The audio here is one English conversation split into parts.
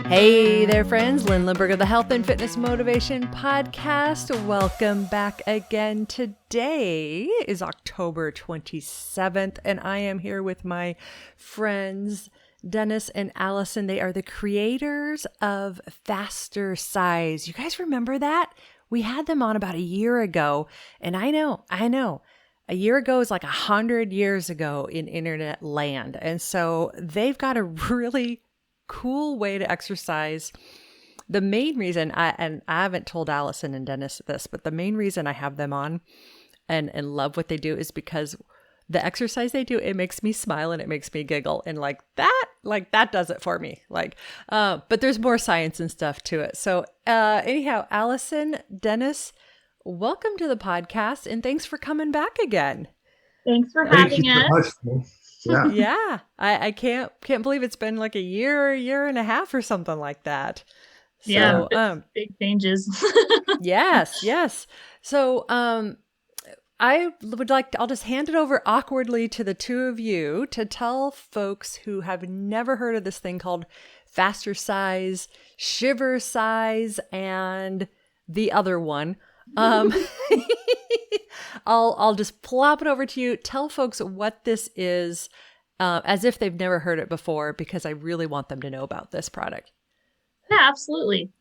Hey there, friends. Lindbergh of the Health and Fitness Motivation Podcast. Welcome back again. Today is October 27th, and I am here with my friends, Denis and Allison. They are the creators of Fastercise. You guys remember that? We had them on about a year ago, and I know. A year ago is like 100 years ago in internet land. And so they've got a really cool way to exercise. The main reason I haven't told Allison and Denis this, but the main reason I have them on and love what they do is because the exercise they do, it makes me smile and it makes me giggle. And like that does it for me. But there's more science and stuff to it. So anyhow, Allison, Denis, welcome to the podcast and thanks for coming back again. Thanks for having us. Yeah. Yeah. I can't believe it's been like a year and a half or something like that. So, yeah. Big changes. Yes. So, I'll just hand it over awkwardly to the two of you to tell folks who have never heard of this thing called Fastercise, Shivercise, and the other one. I'll just plop it over to you. Tell folks what this is, as if they've never heard it before, because I really want them to know about this product. Yeah, absolutely.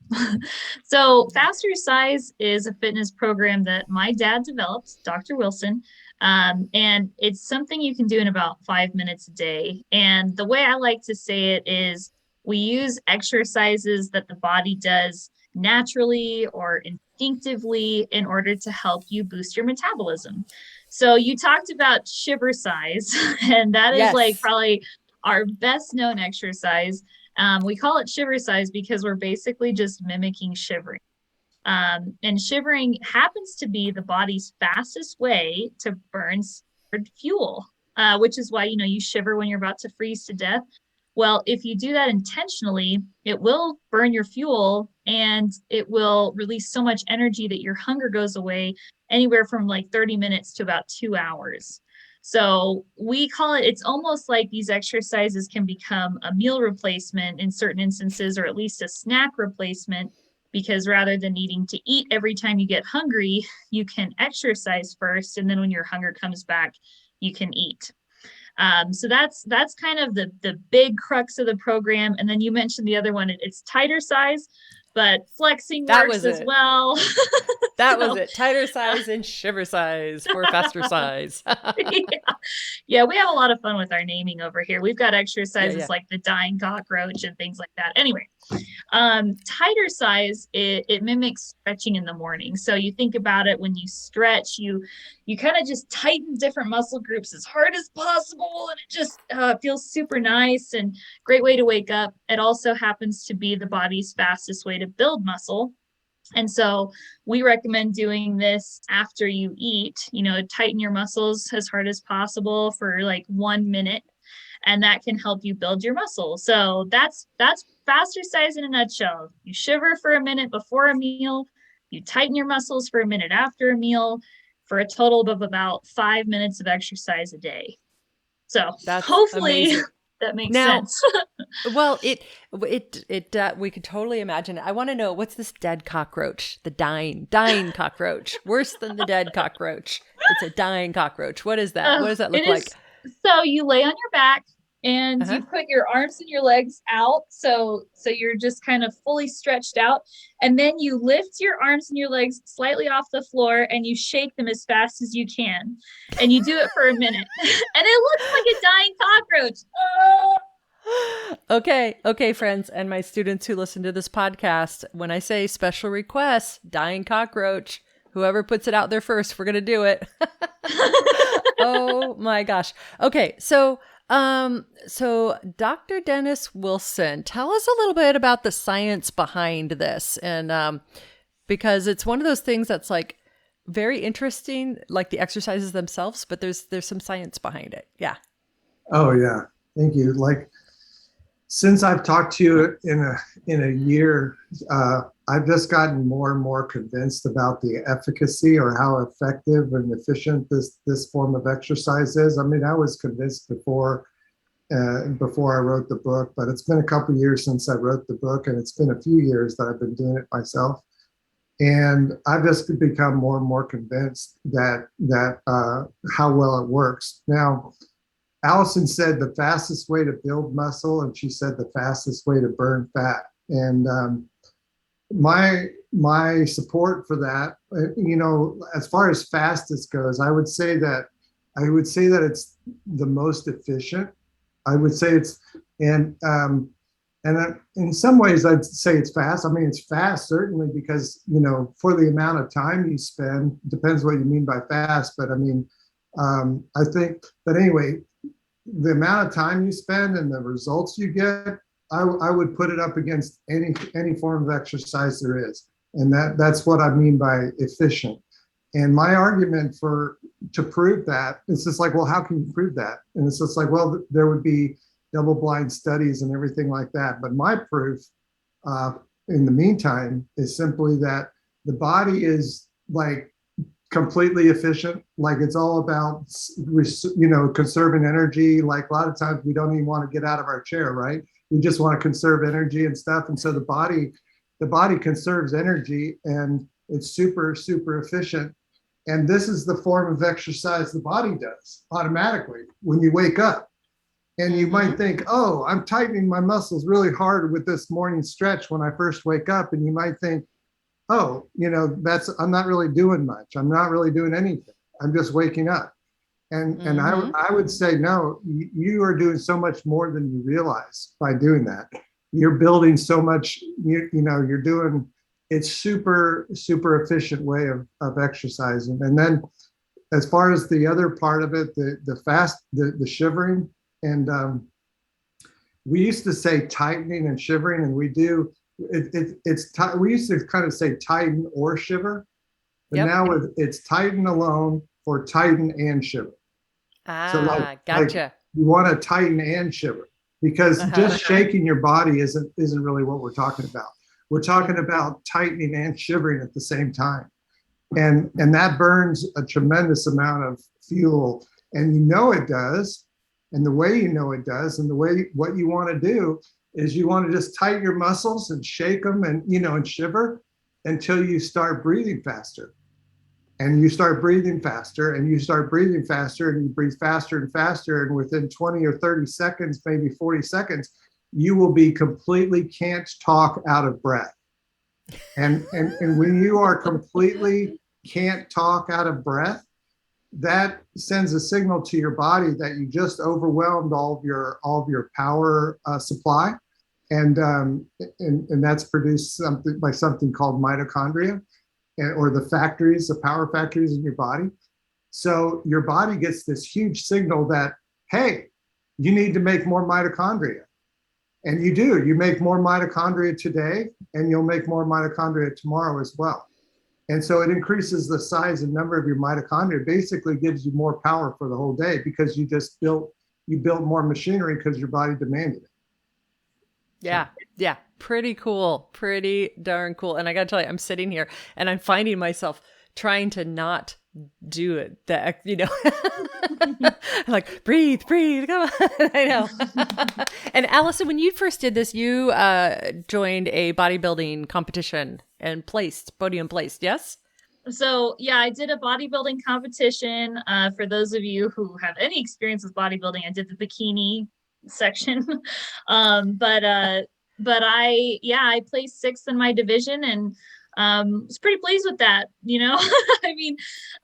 So Fastercise is a fitness program that my dad developed, Dr. Wilson. And it's something you can do in about 5 minutes a day. And the way I like to say it is we use exercises that the body does naturally or instinctively in order to help you boost your metabolism. So you talked about Shivercise, and that is like probably our best known exercise. We call it Shivercise because we're basically just mimicking shivering. And shivering happens to be the body's fastest way to burn stored fuel, which is why, you shiver when you're about to freeze to death. Well, if you do that intentionally, it will burn your fuel and it will release so much energy that your hunger goes away anywhere from like 30 minutes to about 2 hours. So we call it's almost like these exercises can become a meal replacement in certain instances, or at least a snack replacement, because rather than needing to eat every time you get hungry, you can exercise first. And then when your hunger comes back, you can eat. So that's kind of the big crux of the program. And then you mentioned the other one, it's Tightercise, but flexing works as well. That was it. Tightercise and Shivercise for Fastercise. Yeah, we have a lot of fun with our naming over here. We've got exercises like the dying cockroach and things like that. Anyway, Tightercise, it mimics stretching in the morning. So you think about it, when you stretch, you kind of just tighten different muscle groups as hard as possible, and it just feels super nice and great way to wake up. It also happens to be the body's fastest way to build muscle. And so we recommend doing this after you eat. Tighten your muscles as hard as possible for like 1 minute, and that can help you build your muscle. So that's Fastercise in a nutshell. You shiver for a minute before a meal, you tighten your muscles for a minute after a meal, for a total of about 5 minutes of exercise a day. So that's hopefully amazing. That makes sense. Well, we could totally imagine it. I want to know, what's this dead cockroach? The dying cockroach. Worse than the dead cockroach. It's a dying cockroach. What is that? What does that look like? So you lay on your back and you put your arms and your legs out. So you're just kind of fully stretched out. And then you lift your arms and your legs slightly off the floor and you shake them as fast as you can. And you do it for a minute. And it looks like a dying cockroach. Okay, friends, and my students who listen to this podcast, when I say special requests, dying cockroach, whoever puts it out there first, we're going to do it. Oh my gosh. Okay. So Dr. Denis Wilson, tell us a little bit about the science behind this. And, because it's one of those things that's like very interesting, like the exercises themselves, but there's some science behind it. Yeah. Oh yeah. Thank you. Like, since I've talked to you in a year, I've just gotten more and more convinced about the efficacy, or how effective and efficient this form of exercise is. I mean, I was convinced before before I wrote the book, but it's been a couple of years since I wrote the book, and it's been a few years that I've been doing it myself. And I've just become more and more convinced that how well it works. Now, Allison said the fastest way to build muscle, and she said the fastest way to burn fat. And my support for that, as far as fastest goes, I would say that it's the most efficient. I would say it's, and in some ways I'd say it's fast. I mean, it's fast certainly because, for the amount of time you spend, depends what you mean by fast, but I mean, I think, but anyway, the amount of time you spend and the results you get, I would put it up against any form of exercise there is. And that's what I mean by efficient. And my argument to prove that, it's just like, well, how can you prove that? And it's just like, well, there would be double-blind studies and everything like that. But my proof, in the meantime, is simply that the body is like completely efficient. Like it's all about, conserving energy. Like a lot of times we don't even want to get out of our chair, right? We just want to conserve energy and stuff. And so the body conserves energy, and it's super, super efficient. And this is the form of exercise the body does automatically when you wake up. And you might think, oh, I'm tightening my muscles really hard with this morning stretch when I first wake up. And you might think, oh, I'm not really doing much. I'm not really doing anything. I'm just waking up. And I would say, no, you are doing so much more than you realize by doing that. You're building so much, you're doing, it's super, super efficient way of exercising. And then as far as the other part of it, the shivering, and we used to say tightening and shivering, and we do, we used to kind of say tighten or shiver, but now it's tighten alone or tighten and shiver. Gotcha. Like you want to tighten and shiver, because just shaking your body isn't really what we're talking about. We're talking about tightening and shivering at the same time. And that burns a tremendous amount of fuel. And it does. And the way and the way what you want to do is you want to just tighten your muscles and shake them and shiver until you start breathing faster. And you start breathing faster, and you start breathing faster, and you breathe faster and faster. And within 20 or 30 seconds, maybe 40 seconds, you will be completely can't talk out of breath. And when you are completely can't talk out of breath, that sends a signal to your body that you just overwhelmed all of your power supply. And that's produced by something called mitochondria, or the power factories in your body. So your body gets this huge signal that, hey, you need to make more mitochondria. And you do. You make more mitochondria today, and you'll make more mitochondria tomorrow as well. And so it increases the size and number of your mitochondria, basically gives you more power for the whole day, because you built more machinery because your body demanded it. Yeah. Yeah. Pretty cool. Pretty darn cool. And I got to tell you, I'm sitting here and I'm finding myself trying to not do it. Like, breathe, come on. I know. And Allison, when you first did this, you joined a bodybuilding competition and podium placed, yes? So yeah, I did a bodybuilding competition. For those of you who have any experience with bodybuilding, I did the bikini section. But I placed sixth in my division, and was pretty pleased with that. I mean,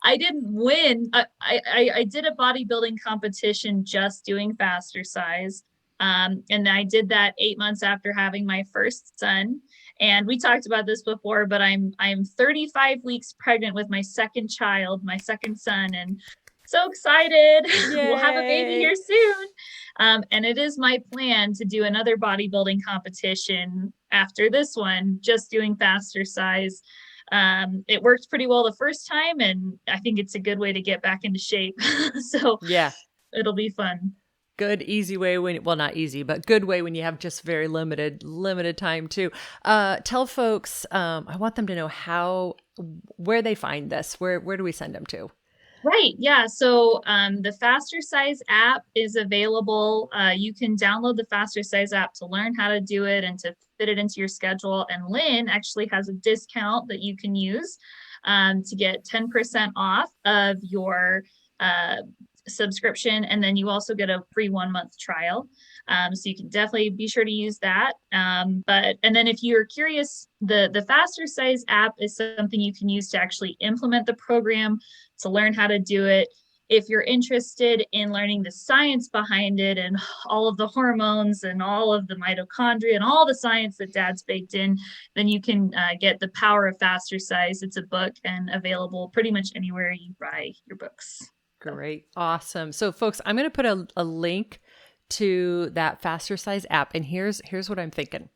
I didn't win. I did a bodybuilding competition just doing Fastercise. And I did that 8 months after having my first son. And we talked about this before, but I'm 35 weeks pregnant with my second child, my second son, and so excited. We'll have a baby here soon. And it is my plan to do another bodybuilding competition after this one, just doing Fastercise. It worked pretty well the first time, and I think it's a good way to get back into shape. So yeah, it'll be fun. Good, easy way not easy, but good way when you have just very limited time too. Tell folks, I want them to know where they find this. Where do we send them to? Right. Yeah. So the Fastercise app is available. You can download the Fastercise app to learn how to do it and to fit it into your schedule. And Lynn actually has a discount that you can use to get 10% off of your subscription. And then you also get a free 1-month trial. So you can definitely be sure to use that. And then if you're curious, the Fastercise app is something you can use to actually implement the program, to learn how to do it. If you're interested in learning the science behind it and all of the hormones and all of the mitochondria and all the science that Dad's baked in, then you can get The Power of Fastercise. It's a book and available pretty much anywhere you buy your books. Great. Awesome. So folks, I'm going to put a link to that Fastercise app. And here's what I'm thinking.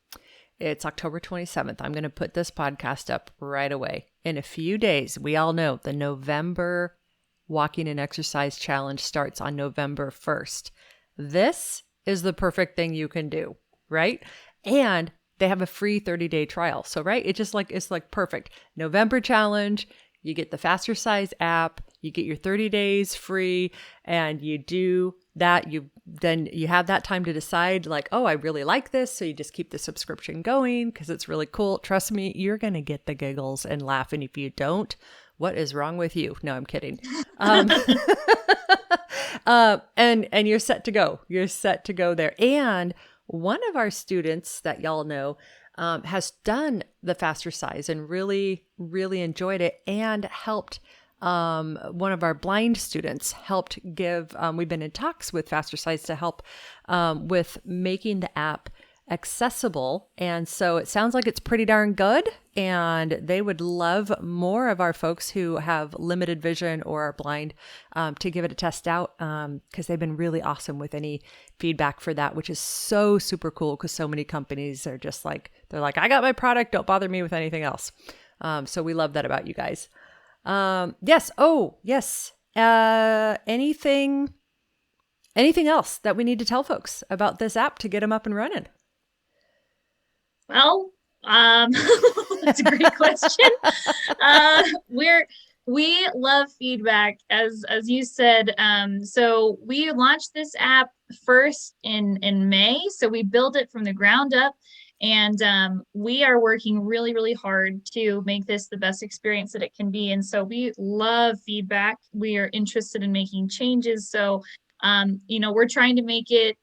It's October 27th. I'm going to put this podcast up right away. In a few days, we all know the November Walking and Exercise Challenge starts on November 1st. This is the perfect thing you can do, right? And they have a free 30-day trial. So, right, it's like perfect. November challenge, you get the Fastercise app, you get your 30 days free, and you do that. Then you have that time to decide like, oh, I really like this. So you just keep the subscription going because it's really cool. Trust me, you're going to get the giggles and laugh. And if you don't, what is wrong with you? No, I'm kidding. And you're set to go. You're set to go there. And one of our students that y'all know has done the Fastercise and really, really enjoyed it and helped. One of our blind students helped give, we've been in talks with Fastercise to help with making the app accessible. And so it sounds like it's pretty darn good. And they would love more of our folks who have limited vision or are blind to give it a test out because they've been really awesome with any feedback for that, which is so super cool because so many companies are just like, they're like, I got my product, don't bother me with anything else. So we love that about you guys. Yes. Oh, yes. Anything else that we need to tell folks about this app to get them up and running? Well, that's a great question. We love feedback, as you said. So we launched this app first in May. So we built it from the ground up. And we are working really, really hard to make this the best experience that it can be. And so we love feedback. We are interested in making changes. So, we're trying to make it,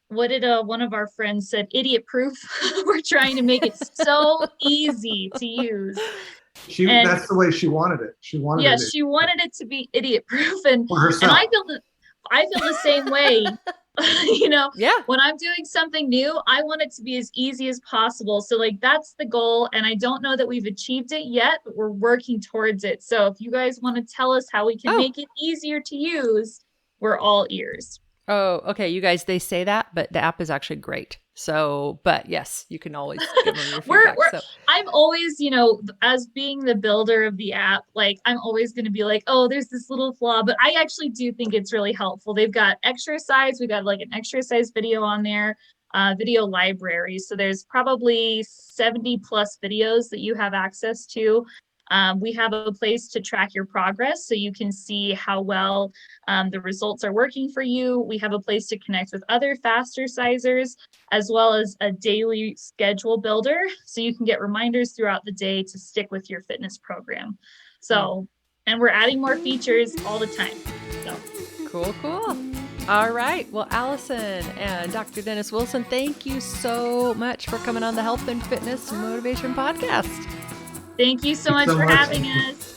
what did one of our friends said, idiot proof. We're trying to make it so easy to use. That's the way she wanted it. She wanted it to be idiot proof. And for herself. And I feel the same way. When I'm doing something new, I want it to be as easy as possible. So like, that's the goal. And I don't know that we've achieved it yet, but we're working towards it. So if you guys want to tell us how we can make it easier to use, we're all ears. Oh, okay. You guys, they say that, but the app is actually great. So, but yes, you can always give them your feedback. I'm always, as being the builder of the app, like I'm always going to be like, oh, there's this little flaw, but I actually do think it's really helpful. They've got exercise. We got like an exercise video on there, video library. So there's probably 70 plus videos that you have access to. We have a place to track your progress so you can see how well the results are working for you. We have a place to connect with other Fastercisers, as well as a daily schedule builder so you can get reminders throughout the day to stick with your fitness program. So, and we're adding more features all the time. So cool. All right. Well, Allison and Dr. Denis Wilson, thank you so much for coming on the Health and Fitness Motivation Podcast. Thank you so much for having us.